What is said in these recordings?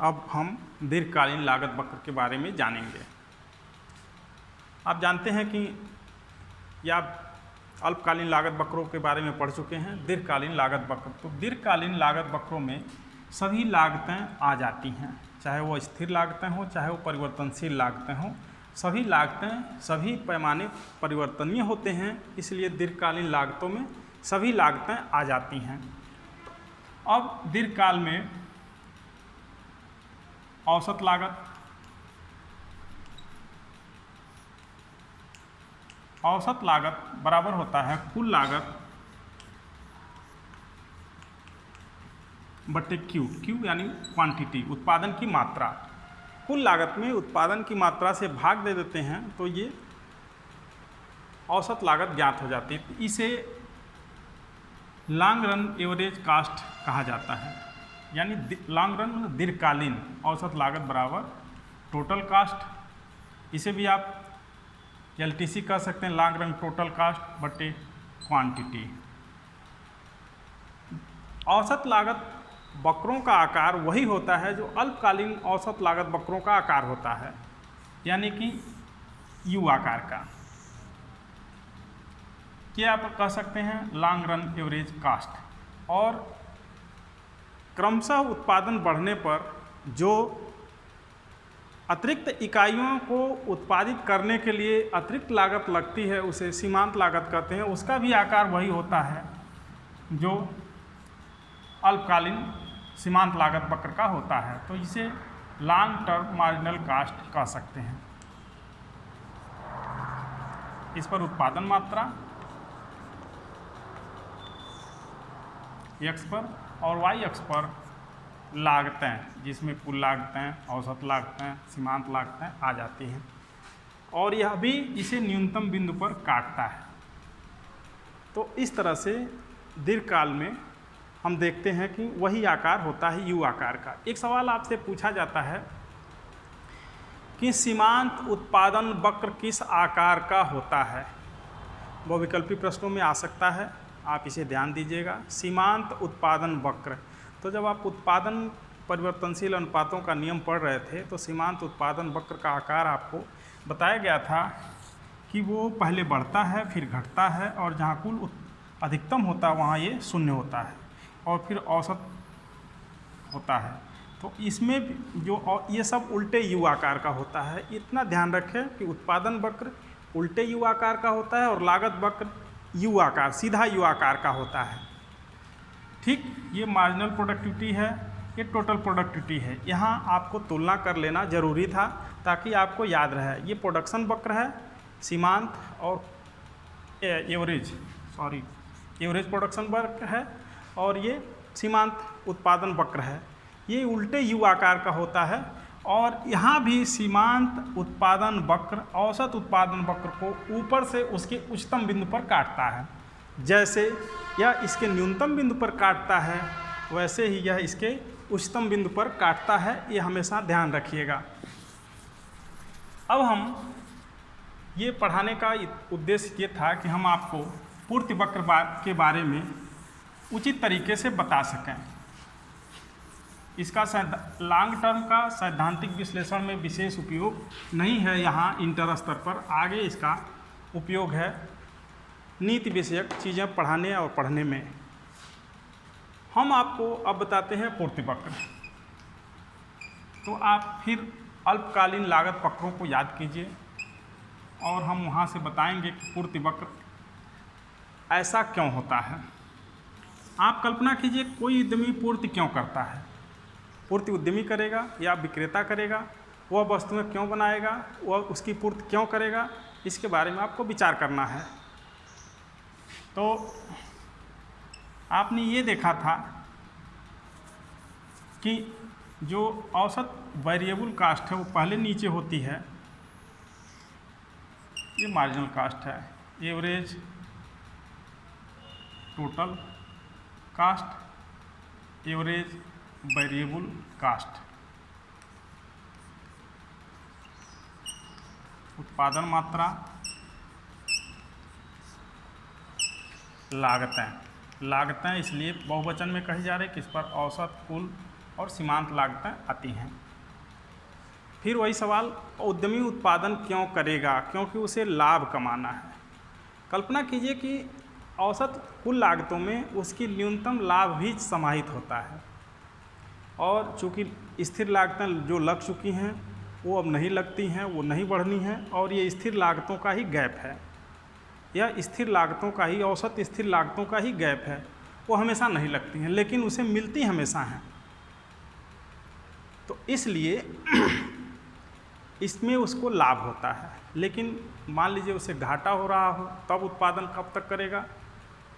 अब हम दीर्घकालीन लागत वक्र के बारे में जानेंगे। आप जानते हैं कि या अल्पकालीन लागत वक्रों के बारे में पढ़ चुके हैं। दीर्घकालीन लागत वक्र, तो दीर्घकालीन लागत वक्रों में सभी लागतें आ जाती हैं, चाहे वो स्थिर लागतें हों चाहे वो परिवर्तनशील लागतें हों। सभी लागतें, सभी पैमाने परिवर्तनीय होते हैं, इसलिए दीर्घकालीन लागतों में सभी लागतें आ जाती हैं। अब दीर्घकाल में औसत लागत, औसत लागत बराबर होता है कुल लागत बटे क्यू। क्यू यानी क्वांटिटी, उत्पादन की मात्रा। कुल लागत में उत्पादन की मात्रा से भाग दे देते हैं तो ये औसत लागत ज्ञात हो जाती है। इसे लॉन्ग रन एवरेज कास्ट कहा जाता है, यानी लॉन्ग रन दीर्घकालीन औसत लागत बराबर टोटल कास्ट। इसे भी आप LTC कह सकते हैं, लॉन्ग रन टोटल कास्ट बटे क्वांटिटी। औसत लागत वक्रों का आकार वही होता है जो अल्पकालीन औसत लागत वक्रों का आकार होता है, यानी कि U आकार का। क्या आप कह सकते हैं लॉन्ग रन एवरेज कास्ट। और क्रमशः उत्पादन बढ़ने पर जो अतिरिक्त इकाइयों को उत्पादित करने के लिए अतिरिक्त लागत लगती है उसे सीमांत लागत कहते हैं। उसका भी आकार वही होता है जो अल्पकालीन सीमांत लागत वक्र का होता है, तो इसे लॉन्ग टर्म मार्जिनल कास्ट कह सकते हैं। इस पर उत्पादन मात्रा x पर और y अक्ष पर लागतें, जिसमें कुल लागतें, औसत लागतें, सीमांत लागतें आ जाती हैं, और यह भी इसे न्यूनतम बिंदु पर काटता है। तो इस तरह से दीर्घकाल में हम देखते हैं कि वही आकार होता है U आकार का। एक सवाल आपसे पूछा जाता है कि सीमांत उत्पादन वक्र किस आकार का होता है। बहुविकल्पी प्रश्नों में आ सकता है, आप इसे ध्यान दीजिएगा। सीमांत उत्पादन वक्र, तो जब आप उत्पादन परिवर्तनशील अनुपातों का नियम पढ़ रहे थे तो सीमांत उत्पादन वक्र का आकार आपको बताया गया था कि वो पहले बढ़ता है फिर घटता है, और जहाँ कुल अधिकतम होता है वहाँ ये शून्य होता है और फिर औसत होता है। तो इसमें जो ये सब उल्टे U आकार का होता है। इतना ध्यान रखें कि उत्पादन वक्र उल्टे U आकार का होता है और लागत वक्र U आकार, सीधा U आकार का होता है। ठीक, ये मार्जिनल प्रोडक्टिविटी है, ये टोटल प्रोडक्टिविटी है। यहाँ आपको तुलना कर लेना जरूरी था ताकि आपको याद रहे। ये प्रोडक्शन वक्र है, सीमांत और एवरेज प्रोडक्शन वक्र है, और ये सीमांत उत्पादन वक्र है। ये उल्टे U आकार का होता है, और यहाँ भी सीमांत उत्पादन वक्र औसत उत्पादन वक्र को ऊपर से उसके उच्चतम बिंदु पर काटता है। जैसे यह इसके न्यूनतम बिंदु पर काटता है वैसे ही यह इसके उच्चतम बिंदु पर काटता है, ये हमेशा ध्यान रखिएगा। अब हम ये पढ़ाने का उद्देश्य ये था कि हम आपको पूर्ति वक्र के बारे में उचित तरीके से बता सकें। इसका लॉन्ग टर्म का सैद्धांतिक विश्लेषण में विशेष उपयोग नहीं है यहाँ इंटर स्तर पर। आगे इसका उपयोग है नीति विषयक चीज़ें पढ़ाने और पढ़ने में। हम आपको अब बताते हैं पूर्ति वक्र। तो आप फिर अल्पकालीन लागत वक्रों को याद कीजिए और हम वहाँ से बताएंगे कि पूर्ति वक्र ऐसा क्यों होता है। आप कल्पना कीजिए कोई उद्यमी पूर्ति क्यों करता है। पूर्ति उद्यमी करेगा या विक्रेता करेगा, वह वस्तुएं क्यों बनाएगा, वह उसकी पूर्ति क्यों करेगा, इसके बारे में आपको विचार करना है। तो आपने ये देखा था कि जो औसत वेरिएबल कास्ट है वो पहले नीचे होती है, ये मार्जिनल कास्ट है, average total cost, average variable cost, उत्पादन मात्रा, लागतें। लागतें इसलिए बहुवचन में कही जा रही है कि इस पर औसत, कुल और सीमांत लागतें आती हैं। फिर वही सवाल, उद्यमी उत्पादन क्यों करेगा? क्योंकि उसे लाभ कमाना है। कल्पना कीजिए कि औसत कुल लागतों में उसकी न्यूनतम लाभ भी समाहित होता है, और चूँकि स्थिर लागतें जो लग चुकी हैं वो अब नहीं लगती हैं, वो नहीं बढ़नी हैं, और ये स्थिर लागतों का ही गैप है, यह स्थिर लागतों का ही, औसत स्थिर लागतों का ही गैप है। वो हमेशा नहीं लगती हैं, लेकिन उसे मिलती हमेशा हैं। तो इसलिए इसमें उसको लाभ होता है। लेकिन मान लीजिए उसे घाटा हो रहा हो, तब उत्पादन कब तक करेगा?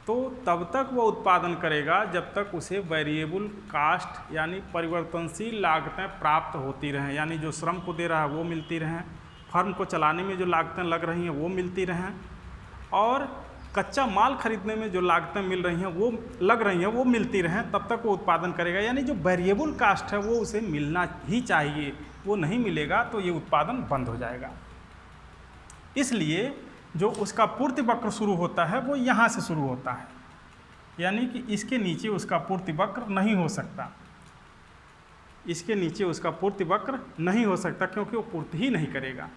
तो तब तक वो उत्पादन करेगा जब तक उसे वेरिएबल कास्ट यानी परिवर्तनशील लागतें प्राप्त होती रहें, यानी जो श्रम को दे रहा है वो मिलती रहें, फर्म को चलाने में जो लागतें लग रही हैं वो मिलती रहें, और कच्चा माल खरीदने में जो लागतें मिल रही हैं वो लग रही हैं वो मिलती रहें, तब तक वो उत्पादन करेगा। यानी जो वेरिएबल कास्ट है वो उसे मिलना ही चाहिए, वो नहीं मिलेगा तो ये उत्पादन बंद हो जाएगा। इसलिए जो उसका पूर्ति वक्र शुरू होता है वो यहाँ से शुरू होता है, यानी कि इसके नीचे उसका पूर्ति वक्र नहीं हो सकता, इसके नीचे उसका पूर्ति वक्र नहीं हो सकता, क्योंकि वो पूर्ति ही नहीं करेगा।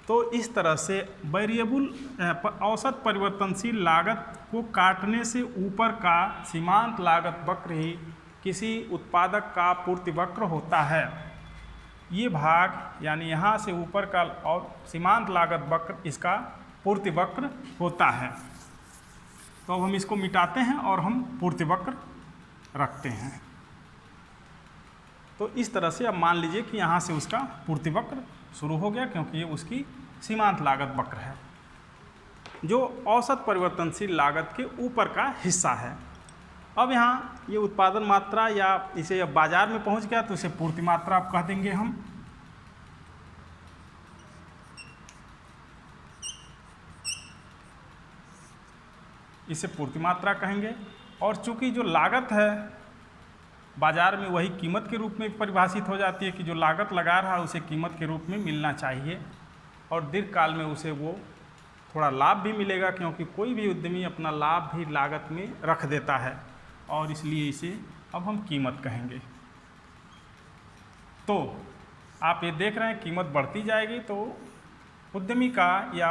तो इस तरह से वेरिएबल औसत परिवर्तनशील लागत को काटने से ऊपर का सीमांत लागत वक्र ही किसी उत्पादक का पूर्ति वक्र होता है। ये भाग यानी यहाँ से ऊपर का और सीमांत लागत वक्र इसका पूर्ति वक्र होता है। तो अब हम इसको मिटाते हैं और हम पूर्ति वक्र रखते हैं। तो इस तरह से अब मान लीजिए कि यहाँ से उसका पूर्ति वक्र शुरू हो गया, क्योंकि ये उसकी सीमांत लागत वक्र है जो औसत परिवर्तनशील लागत के ऊपर का हिस्सा है। अब यहाँ ये उत्पादन मात्रा या इसे अब बाजार में पहुँच गया तो इसे पूर्ति मात्रा आप कह देंगे हम। इसे पूर्ति मात्रा कहेंगे। और चूंकि जो लागत है बाजार में वही कीमत के रूप में परिभाषित हो जाती है कि जो लागत लगा रहा है उसे कीमत के रूप में मिलना चाहिए, और दीर्घकाल में उसे वो थोड़ा लाभ भी मिलेगा, क्योंकि कोई भी उद्यमी अपना लाभ भी लागत में रख देता है, और इसलिए इसे अब हम कीमत कहेंगे। तो आप ये देख रहे हैं कीमत बढ़ती जाएगी तो उद्यमी का या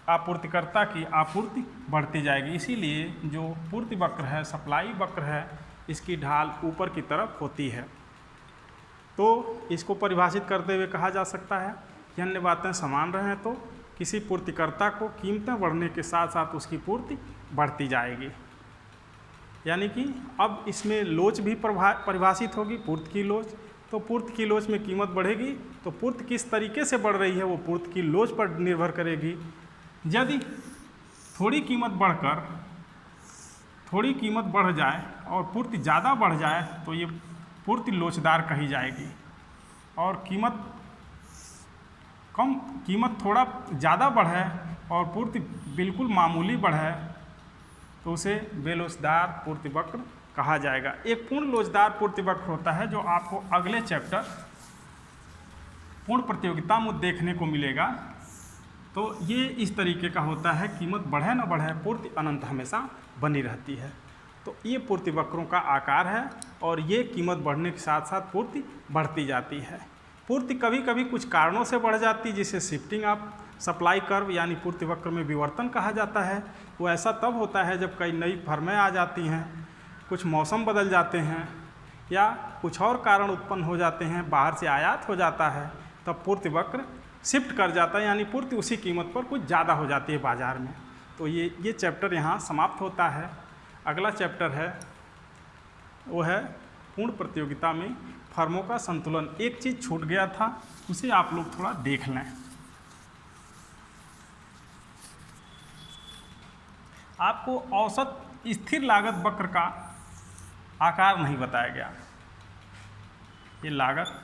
आपूर्तिकर्ता की आपूर्ति बढ़ती जाएगी। इसीलिए जो पूर्ति वक्र है, सप्लाई वक्र है, इसकी ढाल ऊपर की तरफ होती है। तो इसको परिभाषित करते हुए कहा जा सकता है कि अन्य बातें समान रहें तो किसी पूर्तिकर्ता को कीमतें बढ़ने के साथ साथ उसकी पूर्ति बढ़ती जाएगी। यानी कि अब इसमें लोच भी परिभाषित होगी, पूर्ति की लोच। तो पूर्ति की लोच में कीमत बढ़ेगी तो पूर्ति किस तरीके से बढ़ रही है वो पूर्ति की लोच पर निर्भर करेगी। यदि थोड़ी कीमत बढ़ जाए और पूर्ति ज़्यादा बढ़ जाए तो ये पूर्ति लोचदार कही जाएगी, और कीमत थोड़ा ज़्यादा बढ़े और पूर्ति बिल्कुल मामूली बढ़े तो उसे बेलोचदार पूर्ति वक्र कहा जाएगा। एक पूर्ण लोचदार पूर्ति वक्र होता है जो आपको अगले चैप्टर पूर्ण प्रतियोगिता में देखने को मिलेगा। तो ये इस तरीके का होता है, कीमत बढ़े न बढ़े पूर्ति अनंत हमेशा बनी रहती है। तो ये पूर्ति वक्रों का आकार है, और ये कीमत बढ़ने के साथ साथ पूर्ति बढ़ती जाती है। पूर्ति कभी कभी कुछ कारणों से बढ़ जाती है, जिसे शिफ्टिंग ऑफ सप्लाई कर्व यानी पूर्ति वक्र में विवर्तन कहा जाता है। वो ऐसा तब होता है जब कई नई फर्में आ जाती हैं, कुछ मौसम बदल जाते हैं, या कुछ और कारण उत्पन्न हो जाते हैं, बाहर से आयात हो जाता है, तब पूर्ति वक्र शिफ्ट कर जाता है, यानी पूर्ति उसी कीमत पर कुछ ज़्यादा हो जाती है बाज़ार में। तो ये चैप्टर यहाँ समाप्त होता है। अगला चैप्टर है वो है पूर्ण प्रतियोगिता में फर्मों का संतुलन। एक चीज़ छूट गया था, उसे आप लोग थोड़ा देख लें। आपको औसत स्थिर लागत वक्र का आकार नहीं बताया गया। ये लागत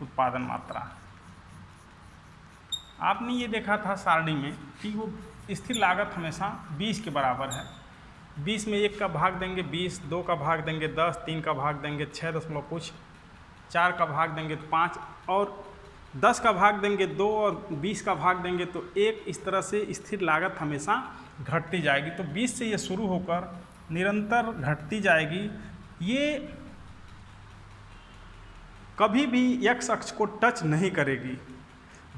उत्पादन मात्रा आपने ये देखा था सारणी में कि वो स्थिर लागत हमेशा 20 के बराबर है। 20 में 1 का भाग देंगे 20, 2 का भाग देंगे 10, 3 का भाग देंगे 6 दशमलव कुछ, 4 का भाग देंगे तो 5, और 10 का भाग देंगे 2, और 20 का भाग देंगे तो 1। इस तरह से स्थिर लागत हमेशा घटती जाएगी। तो 20 से ये शुरू होकर निरंतर घटती जाएगी। ये कभी भी x अक्ष को टच नहीं करेगी,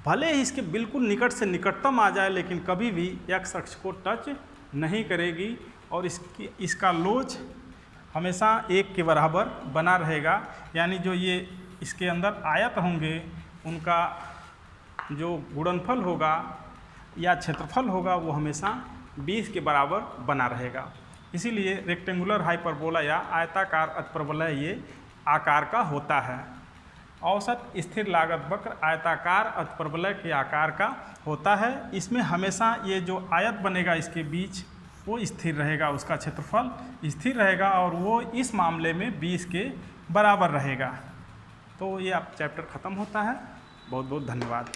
भले ही इसके बिल्कुल निकट से निकटतम आ जाए लेकिन कभी भी x अक्ष को टच नहीं करेगी और इसका लोच हमेशा 1 के बराबर बना रहेगा। यानी जो ये इसके अंदर आयत होंगे उनका जो गुणनफल होगा या क्षेत्रफल होगा वो हमेशा 20 के बराबर बना रहेगा। इसीलिए रेक्टेंगुलर हाइपरबोला या आयताकार अतिपरवलय ये आकार का होता है। औसत स्थिर लागत वक्र आयताकार अतिपरवलय के आकार का होता है। इसमें हमेशा ये जो आयत बनेगा इसके बीच वो स्थिर रहेगा, उसका क्षेत्रफल स्थिर रहेगा और वो इस मामले में 20 के बराबर रहेगा। तो ये आप चैप्टर ख़त्म होता है। बहुत बहुत धन्यवाद।